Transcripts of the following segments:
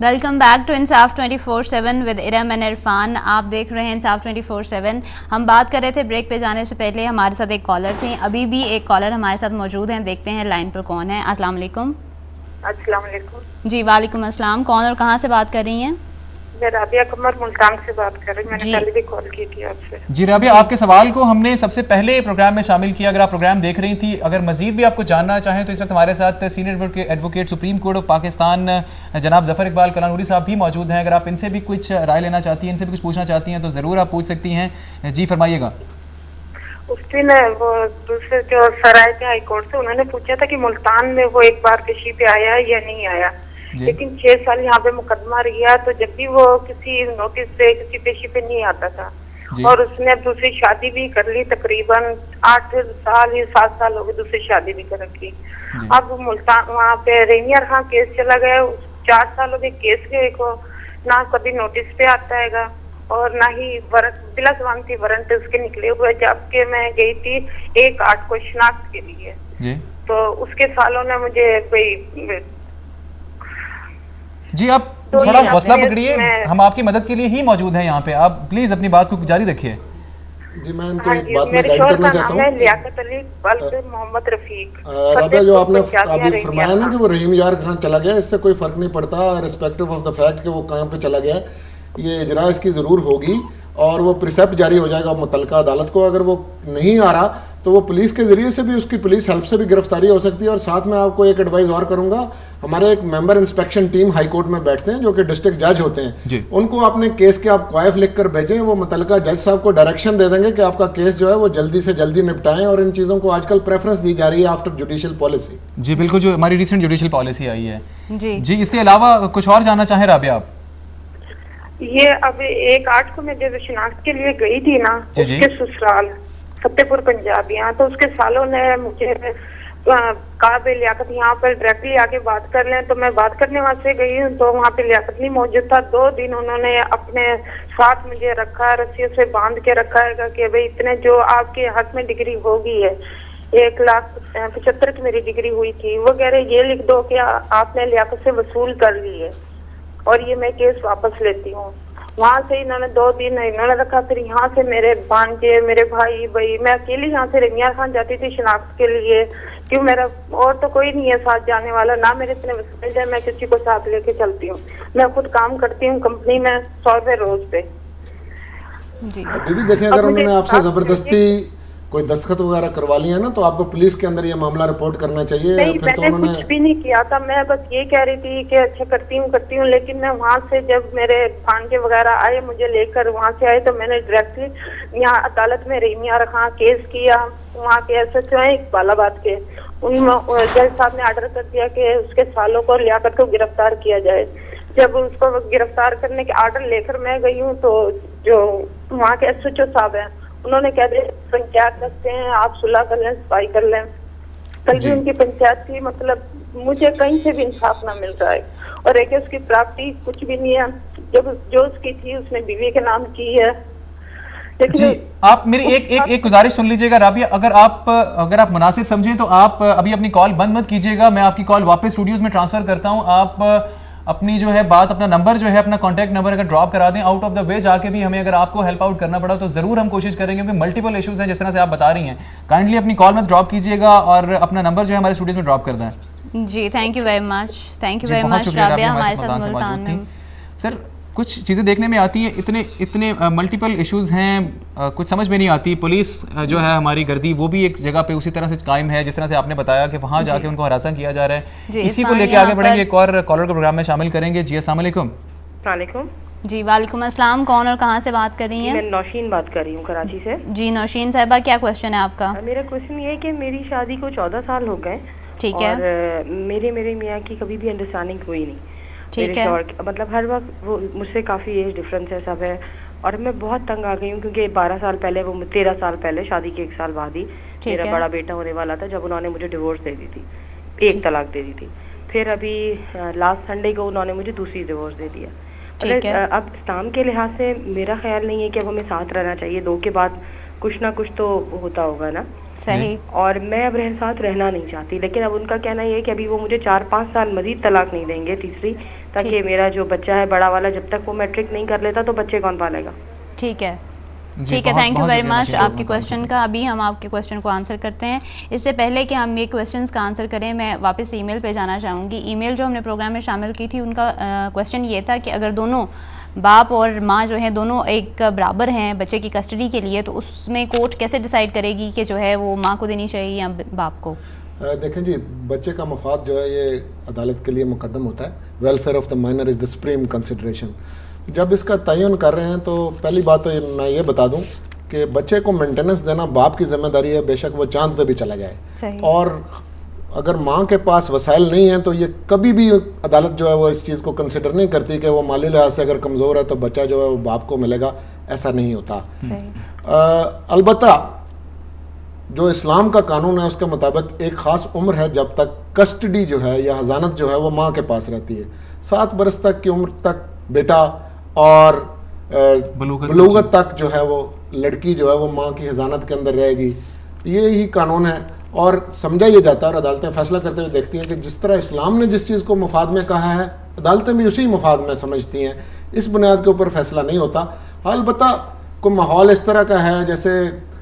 Welcome back to Insaf 24/7 with Iram and Irfan. आप देख रहे हैं इंसाफ 24/7। हम बात कर रहे थे ब्रेक पे जाने से पहले, हमारे साथ एक कॉलर थे, अभी भी एक कॉलर हमारे साथ मौजूद हैं। देखते हैं लाइन पर कौन है। अस्सलाम वालेकुम। अस्सलाम वालेकुम। जी वालेकुम अस्सलाम। कौन और कहाँ से बात कर रही हैं? मैं राबिया कमर मुल्तान से बात कर रही हूँ। मैंने पहले भी कॉल की थी आपसे। जी राबिया, आपके सवाल को हमने सबसे पहले प्रोग्राम में शामिल किया। अगर आप प्रोग्राम देख रही थी, अगर मजीद भी आपको जानना चाहें तो इस वक्त हमारे साथ senior advocate Supreme Court of Pakistan जनाब जफर इकबाल कलानूरी साहब भी मौजूद हैं। अगर आप इनसे भी कुछ राय लेना चाहती हैं, इनसे भी कुछ पूछना चाहती हैं तो ज़रूर आप पूछ सकती हैं। जी फरमाइएगा। उस दिन वो दूसरे जो सराय थे हाई कोर्ट से, उन्होंने पूछा था कि मुल्तान में वो एक बार पेशी पे आया या नहीं आया, लेकिन 6 साल यहाँ पे मुकदमा रहा तो जब भी वो किसी नोटिस पे किसी पेशी पे नहीं आता था। और उसने अब दूसरी शादी भी कर ली, तकरीबन 8 साल या 7 साल हो गए दूसरी शादी भी कर रखी। अब मुल्तान वहाँ पे रेनियर खां केस चला गया, 4 सालों के केस के को ना कभी नोटिस पे आता है और ना ही बिला जमानती वारंट उसके निकले हुए, जबकि मैं गई थी 1/8 को शनाख्त के लिए। तो उसके सालों ने मुझे कोई जी आप थोड़ा हौसला पकड़िए, हम आपकी मदद के लिए ही मौजूद हैं यहाँ पे। आप प्लीज अपनी बात को जारी रखिए। जी मैं इनको एक बात में गाइड करना चाहता हूँ। लियाकत अली मोहम्मद रफीक। राबिया, जो आपने अभी फरमाया ना कि वो रहीम यार खान चला गया, इससे कोई फर्क नहीं पड़ता रिस्पेक्टिव ऑफ द फैक्ट कि वो कहाँ पे चला गया। ये इजरा इसकी ज़रूर होगी और वो प्रिसेप्ट जारी हो जाएगा मुतलका अदालत को। अगर वो नहीं आ रहा तो वो पुलिस के ज़रिए से भी, उसकी पुलिस हेल्प से भी गिरफ्तारी हो सकती है। और साथ में आपको एक एडवाइस और करूंगा, हमारे एक member inspection team high court में बैठते हैं जो कि डिस्ट्रिक्ट जज होते हैं, उनको अपने केस के आप क्वाइफ लिख कर भेजें, वो मुतलका जज साहब को डायरेक्शन दे देंगे कि आपका केस जो है वो जल्दी से जल्दी निपटाएं। और इन चीज़ों को आजकल प्रेफरेंस दी जा रही है आफ्टर जुडिशियल पॉलिसी। जी बिल्कुल, जो हमारी रिसेंट जुडिशियल पॉलिसी आई है। जी इसके अलावा कुछ और जानना चाहें राबिया आप? ये अब 1/8 को मैं जब शनाख्त के लिए गई थी ना, उसके ससुराल फतेहपुर पंजाब, यहाँ तो उसके सालों ने मुझे कहा भाई लियाकत यहाँ पर डायरेक्टली आके बात कर लें। तो मैं बात करने वहाँ से गई हूँ तो वहाँ पे लियाकत नहीं मौजूद था। 2 दिन उन्होंने अपने साथ मुझे रखा, रस्सियों से बांध के रखा है कि भाई इतने जो आपके हाथ में डिग्री होगी है, 1,75,000 की मेरी डिग्री हुई थी, वो कह रहे ये लिख दो कि आपने लियाकत से वसूल कर ली है और ये मैं केस वापस लेती हूँ। वहाँ से इन्होंने 2 दिन इन्होंने रखा। फिर यहाँ से मेरे भांजे, मेरे भाई, मैं अकेली यहाँ से रेनियर खान जाती थी शनाख्त के लिए, क्यों मेरा और तो कोई नहीं है साथ जाने वाला, ना मेरे इतने वसीले है मैं किसी को साथ लेके चलती हूँ। मैं खुद काम करती हूँ कंपनी में 100 रुपए रोज पे। अभी भी देखें, अगर उन्होंने आपसे जबरदस्ती कोई दस्तखत वगैरह करवा लिया ना तो आपको पुलिस के अंदर ये मामला रिपोर्ट करना चाहिए। नहीं, फिर मैंने तो कुछ भी नहीं किया था, मैं बस ये कह रही थी कि अच्छा करती हूँ, लेकिन मैं वहाँ से जब मेरे भांजे वगैरह आए मुझे लेकर वहाँ से आए तो मैंने डायरेक्टली यहाँ अदालत में रेनियर खां केस किया। वहाँ के SHO हैं इकबालाबाद के, उन जज साहब ने आर्डर कर दिया कि उसके सालों को लियाकत को गिरफ्तार किया जाए। जब उसको गिरफ्तार करने के आर्डर लेकर मैं गई हूँ तो जो वहाँ के SHO साहब हैं उन्होंने कह दिया पंचायत रखते हैं, आप सुलह कर लें, सफाई कर लें। कल भी उनकी पंचायत थी, मतलब मुझे कहीं से भी इंसाफ ना मिल रहा है। और एक उसकी प्राप्ति कुछ भी नहीं है, जब जो उसकी थी उसने बीवी के नाम की है। जी आप मेरी एक गुजारिश सुन लीजिएगा राबिया, अगर आप मुनासिब समझें तो आप अभी अपनी कॉल बंद मत कीजिएगा। मैं आपकी कॉल वापस स्टूडियोज में ट्रांसफर करता हूँ। आप अपनी जो है बात, अपना नंबर जो है, अपना कॉन्टैक्ट नंबर अगर ड्रॉप करा दें, आउट ऑफ द वे जाके भी हमें अगर आपको हेल्प आउट करना पड़ा तो जरूर हम कोशिश करेंगे, क्योंकि मल्टीपल इश्यूज हैं जिस तरह से आप बता रही हैं। काइंडली अपनी कॉल मत ड्रॉप कीजिएगा और अपना नंबर जो है हमारे स्टूडियोज में ड्रॉप कर दें। जी thank you very much. Thank you very much Rabia हमारे साथ मुल्तान में। सर कुछ चीज़ें देखने में आती हैं, इतने मल्टीपल इश्यूज हैं, कुछ समझ में नहीं आती। पुलिस जो है हमारी गर्दी वो भी एक जगह पे उसी तरह से कायम है जिस तरह से आपने बताया कि वहाँ जाके उनको हरासा किया जा रहा है। इसी को लेके आगे बढ़ेंगे, एक और कॉलर को प्रोग्राम में शामिल करेंगे। जी अस्सलाम वालेकुम। जी वालेकुम अस्सलाम। कौन और कहाँ से बात कर रही हैं? मैं नौशीन बात कर रही हूँ कराची से। जी नौशीन साहिबा, क्या क्वेश्चन है आपका? मेरा क्वेश्चन ये है कि मेरी शादी को 14 साल हो गए। ठीक है। और मेरे मियाँ की कभी भी अंडरस्टैंडिंग हुई नहीं। ठीक है। मतलब हर वक्त वो मुझसे काफ़ी एज डिफरेंस है, सब है। और मैं बहुत तंग आ गई हूँ क्योंकि 12 साल पहले, वो 13 साल पहले, शादी के 1 साल बाद ही मेरा बड़ा बेटा होने वाला था जब उन्होंने मुझे डिवोर्स दे दी थी, 1 तलाक दे दी थी। फिर अभी लास्ट संडे को उन्होंने मुझे दूसरी डिवोर्स दे दिया। अब इस्लाम के लिहाज से मेरा ख्याल नहीं है कि अब हमें साथ रहना चाहिए, 2 के बाद कुछ ना कुछ तो होता होगा ना। सही। और मैं अब साथ रहना नहीं चाहती, लेकिन अब उनका कहना ये है कि अभी वो मुझे 4-5 साल मजीद तलाक नहीं देंगे तीसरी, ताकि मेरा जो बच्चा है बड़ा वाला, जब तक वो मैट्रिक नहीं कर लेता तो बच्चे कौन पालेगा। ठीक है, ठीक है, थैंक यू वेरी मच आपके क्वेश्चन का। अभी हम आपके क्वेश्चन को आंसर करते हैं। इससे पहले कि हम ये क्वेश्चंस का आंसर करें, मैं वापस ईमेल पे जाना चाहूँगी। ईमेल जो हमने प्रोग्राम में शामिल की थी, उनका क्वेश्चन ये था कि अगर दोनों बाप और माँ जो है दोनों एक बराबर हैं बच्चे की कस्टडी के लिए, तो उसमें कोर्ट कैसे डिसाइड करेगी कि जो है वो माँ को देनी चाहिए या बाप को? देखें जी, बच्चे का मफाद जो है ये अदालत के लिए मुकद्दम होता है। Welfare of the minor is the supreme consideration. जब इसका तयन कर रहे हैं तो पहली बात तो मैं ये बता दूं कि बच्चे को मेंटेनेंस देना बाप की जिम्मेदारी है, बेशक वो चांद पे भी चला जाए। और अगर माँ के पास वसाइल नहीं है तो ये कभी भी अदालत जो है वो इस चीज़ को कंसिडर नहीं करती कि वो माली लिहाज से अगर कमज़ोर है तो बच्चा जो है वो बाप को मिलेगा, ऐसा नहीं होता। अलबत्ता जो इस्लाम का कानून है उसके मुताबिक एक ख़ास उम्र है जब तक कस्टडी जो है या हजानत जो है वो माँ के पास रहती है। 7 बरस तक की उम्र तक बेटा और बलूगत तक जो है वो लड़की जो है वो माँ की हजानत के अंदर रहेगी। ये ही कानून है और समझा ये जाता है और अदालतें फैसला करते हुए देखती हैं कि जिस तरह इस्लाम ने जिस चीज़ को मुफाद में कहा है, अदालतें भी उसी मुफाद में समझती हैं। इस बुनियाद के ऊपर फैसला नहीं होता। अलबत्ता कोई माहौल इस तरह का है जैसे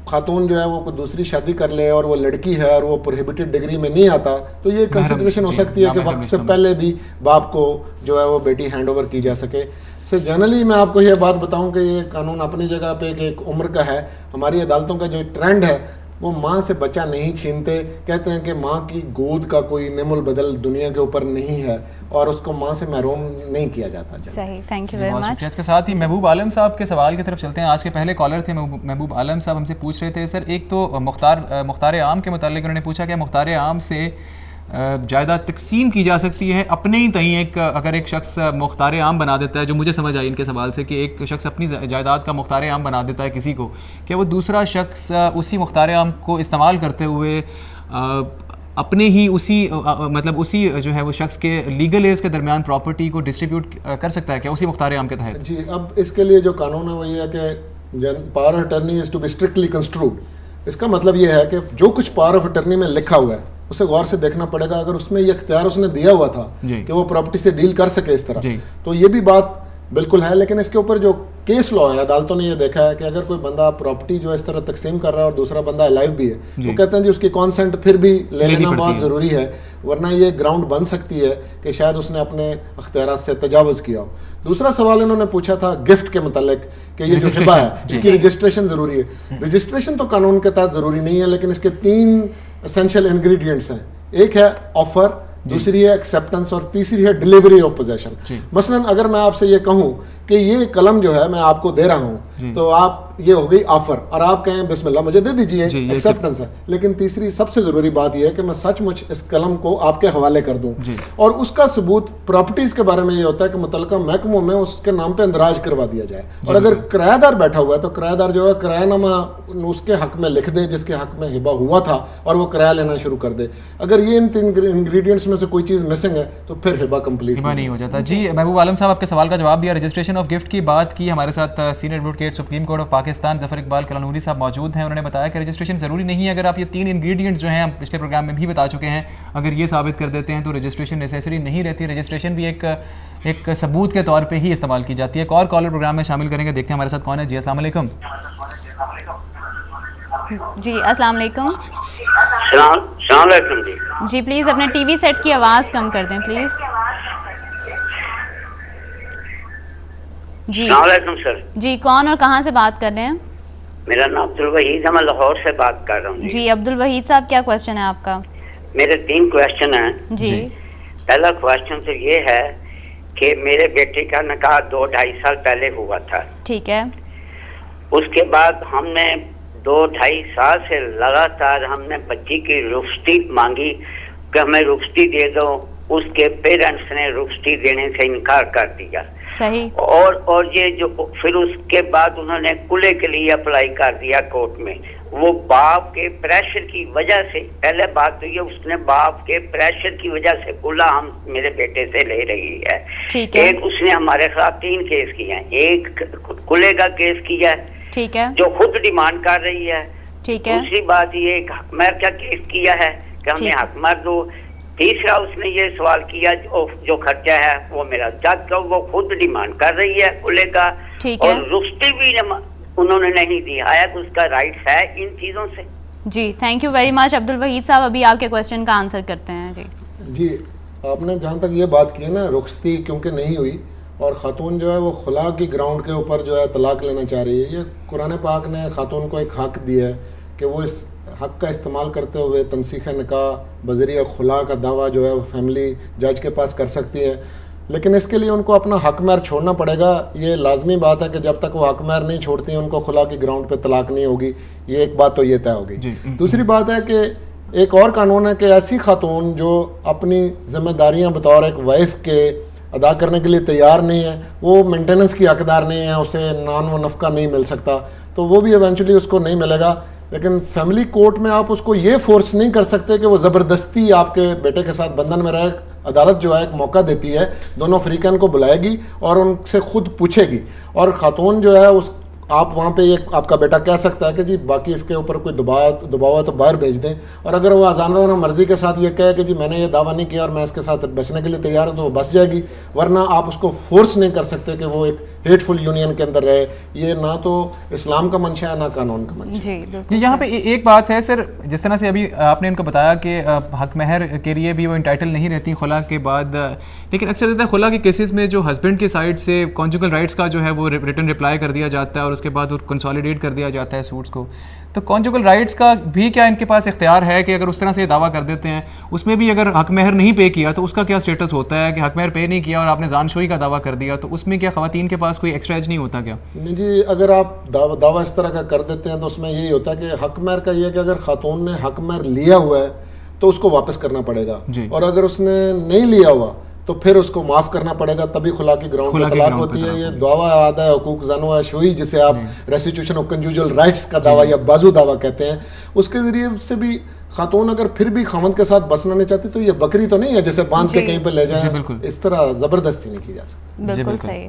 खातून जो है वो कोई दूसरी शादी कर ले और वो लड़की है और वो प्रोहिबिटेड डिग्री में नहीं आता, तो ये कंसिडरेशन हो सकती है कि वक्त से पहले भी बाप को जो है वो बेटी हैंड ओवर की जा सके। तो जनरली मैं आपको ये बात बताऊं कि ये कानून अपनी जगह पे एक उम्र का है। हमारी अदालतों का जो ट्रेंड है वो माँ से बच्चा नहीं छीनते। कहते हैं कि माँ की गोद का कोई निमुल बदल दुनिया के ऊपर नहीं है और उसको माँ से महरूम नहीं किया जाता। सही, थैंक यू वेरी मच। इसके साथ ही महबूब आलम साहब के सवाल की तरफ चलते हैं। आज के पहले कॉलर थे महबूब आलम साहब, हमसे पूछ रहे थे सर, एक तो मुख्तार आम के मुतालिक उन्होंने पूछा कि मुख्तार आम से जायदाद तकसीम की जा सकती है अपने ही तहीं। एक अगर एक शख्स मुख्तार आम बना देता है, जो मुझे समझ आई इनके सवाल से, कि एक शख्स अपनी जायदाद का मुख्तार आम बना देता है किसी को, क्या वो दूसरा शख्स उसी मुख्तार आम को इस्तेमाल करते हुए अपने ही उसी मतलब उसी जो है वो शख्स के लीगल एयर्स के दरमियान प्रॉपर्टी को डिस्ट्रीब्यूट कर सकता है क्या उसी मुख्तार आम के तहत? जी, अब इसके लिए जो कानून है वो ये है कि power of attorney is to be strictly construed. इसका मतलब ये है कि जो कुछ पावर ऑफ अटर्नी में लिखा हुआ है उसे गौर से देखना पड़ेगा। अगर उसमें ये इख्तियार उसने दिया हुआ था कि वो प्रॉपर्टी से डील कर सके इस तरह, तो ये भी बात बिल्कुल है। लेकिन इसके ऊपर जो केस लॉ है, अदालतों ने ये देखा है कि अगर कोई बंदा प्रॉपर्टी जो इस तरह तकसीम कर रहा है और दूसरा बंदा अलाइव भी है, तो कहते हैं जी उसकी कॉन्सेंट फिर भी ले लेना बहुत ज़रूरी है, वरना ये ग्राउंड बन सकती है कि शायद उसने अपने अख्तियारात से तजावुज़ किया हो। दूसरा सवाल इन्होंने पूछा था गिफ्ट के मुतालिक कि ये जो हिबा है इसकी रजिस्ट्रेशन ज़रूरी है। रजिस्ट्रेशन तो कानून के तहत ज़रूरी नहीं है, लेकिन इसके 3 एसेंशियल इंग्रेडिएंट्स हैं। एक है ऑफर, दूसरी है एक्सेप्टेंस और तीसरी है डिलीवरी ऑफ पोजेशन। मसलन अगर मैं आपसे ये कहूं कि ये कलम जो है मैं आपको दे रहा हूं, तो आप ये हो गई ऑफर और आप कहें बिस्मिल्लाह मुझे दे दीजिए, एक्सेप्टेंस है। लेकिन तीसरी सबसे जरूरी बात यह है कि मैं सचमुच इस कलम को आपके हवाले कर दूं, और उसका सबूत प्रॉपर्टीज के बारे में ये होता है कि मुतल्लिका महकमों में उसके नाम पे इंदराज करवा दिया जाए। और अगर किराएदार बैठा हुआ है तो किराएदार जो है किरायानामा उसके हक में लिख दे जिसके हक में हिबा हुआ था और वो किराया लेना शुरू कर दे। अगर ये इन 3 इंग्रेडिएंट्स में से कोई चीज मिसिंग है तो फिर हिबा कंप्लीट नहीं हो जाता। जी, महबूब आलम साहब आपके सवाल का जवाब दिया, रजिस्ट्रेशन ऑफ गिफ्ट की बात की। हमारे साथ senior advocate Supreme Court of Pakistan Zafar Iqbal Kalanuri साहब मौजूद हैं। उन्होंने बताया कि रजिस्ट्रेशन ज़रूरी नहीं है। अगर आप ये 3 इंग्रेडिएंट्स जो हैं हम पिछले प्रोग्राम में भी बता चुके हैं, अगर ये साबित कर देते हैं तो रजिस्ट्रेशन नेसेसरी नहीं रहती। रजिस्ट्रेशन भी एक सबूत के तौर पे ही इस्तेमाल की जाती है। एक और कॉलर प्रोग्राम में शामिल करेंगे, देखते हैं हमारे साथ कौन है। जी, अस्सलाम वालेकुम। जी, अस्सलाम वालेकुम। जी, प्लीज़ अपने टीवी सेट की आवाज़ कम कर दें प्लीज़। Ji sir. जी, कौन और कहाँ से बात कर रहे हैं? मेरा नाम अब्दुल वहीद है, मैं लाहौर से बात कर रहा हूँ। जी, अब्दुल वहीद साहब, क्या क्वेश्चन है आपका? मेरे 3 क्वेश्चन हैं। जी। पहला क्वेश्चन तो ये है कि मेरे बेटे का निकाह 2-2.5 साल पहले हुआ था। ठीक है। उसके बाद हमने 2-2.5 साल से लगातार हमने बच्ची की रुखसती मांगी कि हमें रुखसती दे दो। उसके पेरेंट्स ने रुखसती देने से इनकार कर दिया। सही। और ये जो फिर उसके बाद उन्होंने कुले के लिए अप्लाई कर दिया कोर्ट में। वो बाप के प्रेशर की वजह से, पहले बात तो ये उसने बाप के प्रेशर की वजह से कुला हम मेरे बेटे से ले रही है। ठीक है। एक उसने हमारे खिलाफ 3 केस किए हैं। एक कुले का केस किया है, ठीक है, जो खुद डिमांड कर रही है। ठीक है। दूसरी बात ये हकमर का केस किया है कि हमें हकमर दो। तीसरा उसने ये सवाल किया जो खर्चा है वो मेरा, जब वो खुद डिमांड कर रही है खुले का, और रुष्टी भी उन्होंने नहीं दी, आया उसका राइट है इन चीजों से। जी thank you very much Abdul Waheed साहब, अभी आपके क्वेश्चन का आंसर करते हैं। जी आपने जहाँ तक ये बात की है ना, रुखसती क्योंकि नहीं हुई और ख़ातून जो है वो खुला की ग्राउंड के ऊपर जो है तलाक लेना चाह रही है, ये कुरान पाक ने ख़ातून को एक हक दिया है कि वो इस हक का इस्तेमाल करते हुए तनसीख निकाह बज़रिया खुला का दावा जो है वो फैमिली जज के पास कर सकती है, लेकिन इसके लिए उनको अपना हक महर छोड़ना पड़ेगा। ये लाजमी बात है कि जब तक वो हक महर नहीं छोड़ती उनको खुला की ग्राउंड पे तलाक नहीं होगी, ये एक बात तो ये तय होगी। दूसरी बात है कि एक और कानून है कि ऐसी खातून जो अपनी जिम्मेदारियां बतौर एक वाइफ के अदा करने के लिए तैयार नहीं है, वो मेंटेनेंस की हकदार नहीं है, उसे नान व नफ़का नहीं मिल सकता, तो वो भी इवेंचुअली उसको नहीं मिलेगा। लेकिन फैमिली कोर्ट में आप उसको ये फोर्स नहीं कर सकते कि वो ज़बरदस्ती आपके बेटे के साथ बंधन में रहे। अदालत जो है एक मौका देती है, दोनों फ्रीकैन को बुलाएगी और उनसे खुद पूछेगी, और ख़ातून जो है उस आप वहाँ पे ये आपका बेटा कह सकता है कि जी बाकी इसके ऊपर कोई दबाव है तो बाहर भेज दें, और अगर वो आज़ादाना मर्जी के साथ ये कहे कि जी मैंने ये दावा नहीं किया और मैं इसके साथ बचने के लिए तैयार हूँ, तो वो बच जाएगी, वरना आप उसको फोर्स नहीं कर सकते कि वो एक हेटफुल यूनियन के अंदर रहे। ये ना तो इस्लाम का मंशा है ना कानून का मंशा। जी यहाँ पे एक बात है सर, जिस तरह से अभी आपने इनको बताया कि हक महर के लिए भी वो इंटाइटल नहीं रहती खुला के बाद, लेकिन अक्सर खुला के केसेस में जो हस्बैंड की साइड से कॉन्जुगल राइट्स का जो है वो रिटर्न रिप्लाई कर दिया जाता है और उसके बाद वो कंसोलिडेट कर दिया जाता है सूट्स को, तो कॉन्जुगल राइट्स का भी क्या इनके पास इख्तियार है कि अगर उस तरह से दावा कर देते हैं उसमें भी अगर हक महर नहीं पे किया तो उसका क्या स्टेटस होता है कि हक महर पे नहीं किया और आपने जानशोई का दावा कर दिया, तो उसमें क्या ख़वातीन के पास कोई एक्स्ट्रा एज नहीं होता क्या? नहीं जी, अगर आप दावा इस तरह का कर देते हैं तो उसमें यही होता है कि हक महर का ये है कि अगर खातून ने हक महर लिया हुआ है तो उसको वापस करना पड़ेगा, और अगर उसने नहीं लिया हुआ तो फिर उसको माफ करना पड़ेगा, तभी खुला की ग्राउंड पर तलाक होती है। ये दावा आदा है हुकूक ज़ानो शुई, जिसे आप रेस्टिट्यूशन ऑफ कंजूजल राइट्स का दावा या बाजू दावा कहते हैं, उसके जरिए से भी खातून अगर फिर भी खामद के साथ बसना नहीं चाहती तो ये बकरी तो नहीं है जैसे बांध के कहीं पे ले जाए, इस तरह जबरदस्ती नहीं की जा सकती। बिल्कुल सही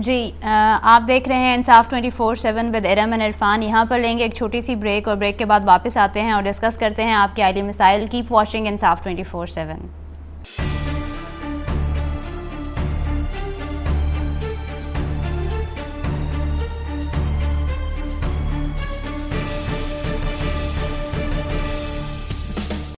जी। आप देख रहे हैं इंसाफ 24/7 विद इरम एंड इरफान। यहाँ पर लेंगे एक छोटी सी ब्रेक और ब्रेक के बाद वापस आते हैं और डिस्कस करते हैं आपके आइली मिसाइल। कीप वॉचिंग इंसाफ 24/7।